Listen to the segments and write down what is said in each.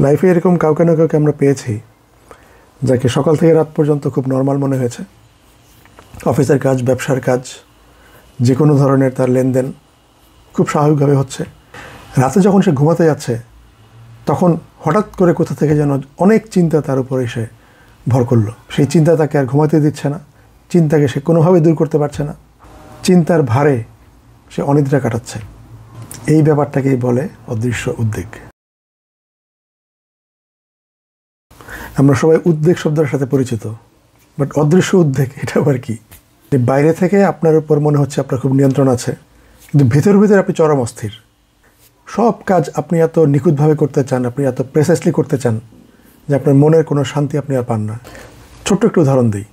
লাইফে এরকম কাউকে না কাউকে আমরা পেয়েছি যাকে সকাল থেকে রাত পর্যন্ত খুব নর্মাল মনে হয়েছে। অফিসের কাজ, ব্যবসার কাজ, যে কোনো ধরনের তার লেনদেন খুব স্বাভাবিকভাবে হচ্ছে। রাতে যখন সে ঘুমাতে যাচ্ছে তখন হঠাৎ করে কোথা থেকে যেন অনেক চিন্তা তার উপরে এসে ভর করলো। সেই চিন্তা তাকে আর ঘুমাতে দিচ্ছে না, চিন্তাকে সে কোনোভাবে দূর করতে পারছে না, চিন্তার ভারে সে অনিদ্রা কাটাচ্ছে। এই ব্যাপারটাকেই বলে অদৃশ্য উদ্বেগ। আমরা সবাই উদ্বেগ শব্দের সাথে পরিচিত, বাট অদৃশ্য উদ্বেগ এটা আবার কি? বাইরে থেকে আপনার উপর মনে হচ্ছে আপনার খুব নিয়ন্ত্রণ আছে, কিন্তু ভিতর ভিতর আপনি চরম অস্থির। সব কাজ আপনি এত নিখুঁতভাবে করতে চান, আপনি এত প্রেসাইসলি করতে চান যে আপনার মনের কোনো শান্তি আপনি আর পান না। ছোট্ট একটু উদাহরণ দিই।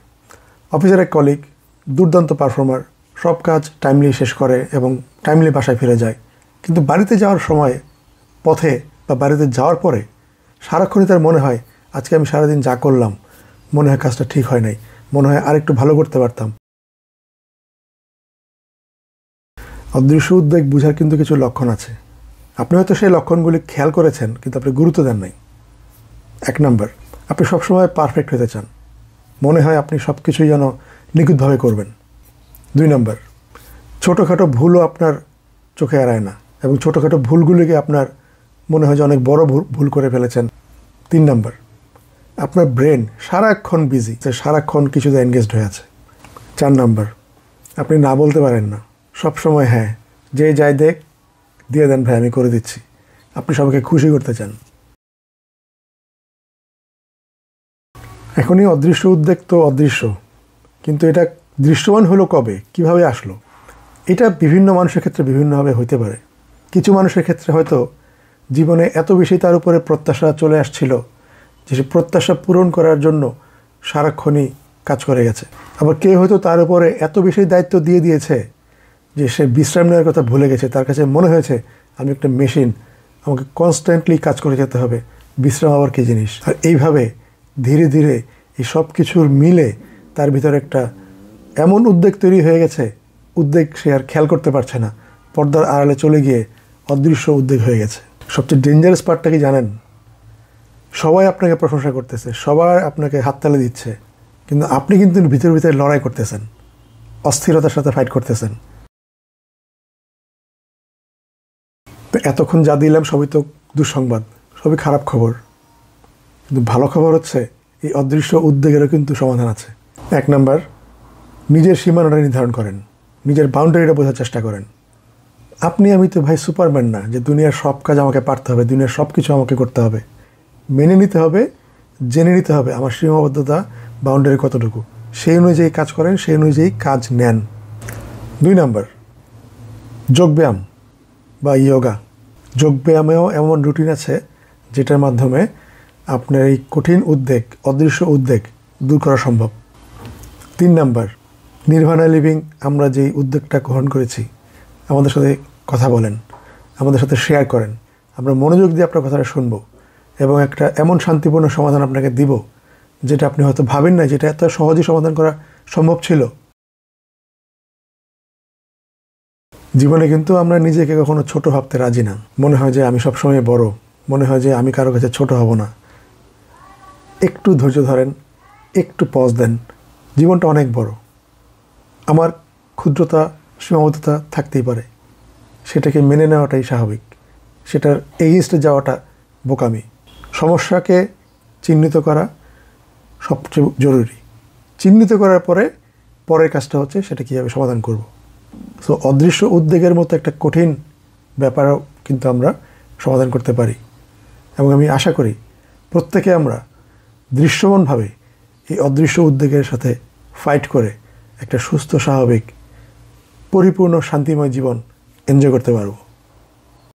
অফিসের এক কলিগ, দুর্দান্ত পারফর্মার, সব কাজ টাইমলি শেষ করে এবং টাইমলি বাসায় ফিরে যায়, কিন্তু বাড়িতে যাওয়ার সময়, পথে বা বাড়িতে যাওয়ার পরে সারাক্ষণই তার মনে হয় আজকে আমি সারাদিন যা করলাম মনে হয় কাজটা ঠিক হয় নাই, মনে হয় আর একটু ভালো করতে পারতাম। অদৃশ্য উদ্বেগ বোঝার কিন্তু কিছু লক্ষণ আছে। আপনি হয়তো সেই লক্ষণগুলি খেয়াল করেছেন কিন্তু আপনি গুরুত্ব দেন নাই। 1 নাম্বার, আপনি সবসময় পারফেক্ট হতে চান, মনে হয় আপনি সব কিছুই যেন নিখুঁতভাবে করবেন। 2 নাম্বার, ছোটোখাটো ভুলও আপনার চোখে এড়ায় না এবং ছোটোখাটো ভুলগুলিকে আপনার মনে হয় যে অনেক বড় ভুল করে ফেলেছেন। 3 নাম্বার, আপনার ব্রেন সারাক্ষণ বিজি, সারাক্ষণ কিছুতে এনগেজড হয়ে আছে। 4 নাম্বার, আপনি না বলতে পারেন না, সবসময় হ্যাঁ, যে যাই দেখ দিয়ে দেন ভাই, আমি করে দিচ্ছি। আপনি সবাইকে খুশি করতে চান। এখনই অদৃশ্য উদ্বেগ তো অদৃশ্য, কিন্তু এটা দৃশ্যমান হলো কবে, কিভাবে আসলো? এটা বিভিন্ন মানুষের ক্ষেত্রে বিভিন্নভাবে হইতে পারে। কিছু মানুষের ক্ষেত্রে হয়তো জীবনে এত বেশি তার উপরে প্রত্যাশা চলে আসছিল যে সে প্রত্যাশা পূরণ করার জন্য সারাক্ষণই কাজ করে গেছে। আবার কেউ হয়তো তার উপরে এত বেশি দায়িত্ব দিয়ে দিয়েছে যে সে বিশ্রাম নেওয়ার কথা ভুলে গেছে। তার কাছে মনে হয়েছে আমি একটা মেশিন, আমাকে কনস্ট্যান্টলি কাজ করে যেতে হবে, বিশ্রাম আবার কী জিনিস। আর এইভাবে ধীরে ধীরে এই সব কিছুর মিলে তার ভিতরে একটা এমন উদ্বেগ তৈরি হয়ে গেছে, উদ্বেগ সে আর খেয়াল করতে পারছে না, পর্দার আড়ালে চলে গিয়ে অদৃশ্য উদ্বেগ হয়ে গেছে। সবচেয়ে ডেঞ্জারাস পার্টটা কি জানেন? সবাই আপনাকে প্রশংসা করতেছে, সবাই আপনাকে হাততালি দিচ্ছে, কিন্তু আপনি কিন্তু ভিতরে ভিতরে লড়াই করতেছেন, অস্থিরতার সাথে ফাইট করতেছেন। তো এতক্ষণ যা দিলাম সবই তো দুঃসংবাদ, সবই খারাপ খবর, কিন্তু ভালো খবর হচ্ছে এই অদৃশ্য উদ্বেগেরও কিন্তু সমাধান আছে। 1 নাম্বার, নিজের সীমানাটা নির্ধারণ করেন, নিজের বাউন্ডারিটা বোঝার চেষ্টা করেন। আমি তো ভাই সুপারম্যান না যে দুনিয়ার সব কাজ আমাকে পারতে হবে, দুনিয়ার সব কিছু আমাকে করতে হবে। মেনে নিতে হবে, জেনে নিতে হবে আমার সীমাবদ্ধতা, বাউন্ডারি কতটুকু, সেই অনুযায়ী কাজ করেন, সেই অনুযায়ী কাজ নেন। 2 নাম্বার, যোগব্যায়াম বা ইয়োগা। যোগব্যায়ামেও এমন রুটিন আছে যেটার মাধ্যমে আপনার এই কঠিন উদ্বেগ, অদৃশ্য উদ্বেগ দূর করা সম্ভব। 3 নাম্বার, নির্ভানা লিভিং। আমরা যেই উদ্যোগটা গ্রহণ করেছি, আমাদের সাথে কথা বলেন, আমাদের সাথে শেয়ার করেন, আমরা মনোযোগ দিয়ে আপনার কথাটা শুনবো এবং একটা এমন শান্তিপূর্ণ সমাধান আপনাকে দিব যেটা আপনি হয়তো ভাবেন না যেটা এত সহজেই সমাধান করা সম্ভব ছিল। জীবনে কিন্তু আমরা নিজেকে কখনো ছোট ভাবতে রাজি না। মনে হয় যে আমি সবসময় বড়, মনে হয় যে আমি কারো কাছে ছোট হব না। একটু ধৈর্য ধরেন, একটু পজ দেন, জীবনটা অনেক বড়। আমার ক্ষুদ্রতা, সীমাবদ্ধতা থাকতেই পারে, সেটাকে মেনে নেওয়াটাই স্বাভাবিক, সেটার এগেইনস্টে যাওয়াটা বোকামি। সমস্যাকে চিহ্নিত করা সবচেয়ে জরুরি। চিহ্নিত করার পরে পরের কাজটা হচ্ছে সেটা কীভাবে সমাধান করব। সো অদৃশ্য উদ্বেগের মতো একটা কঠিন ব্যাপারও কিন্তু আমরা সমাধান করতে পারি এবং আমি আশা করি প্রত্যেকে আমরা দৃশ্যমানভাবে এই অদৃশ্য উদ্বেগের সাথে ফাইট করে একটা সুস্থ, স্বাভাবিক, পরিপূর্ণ, শান্তিময় জীবন এনজয় করতে পারবো।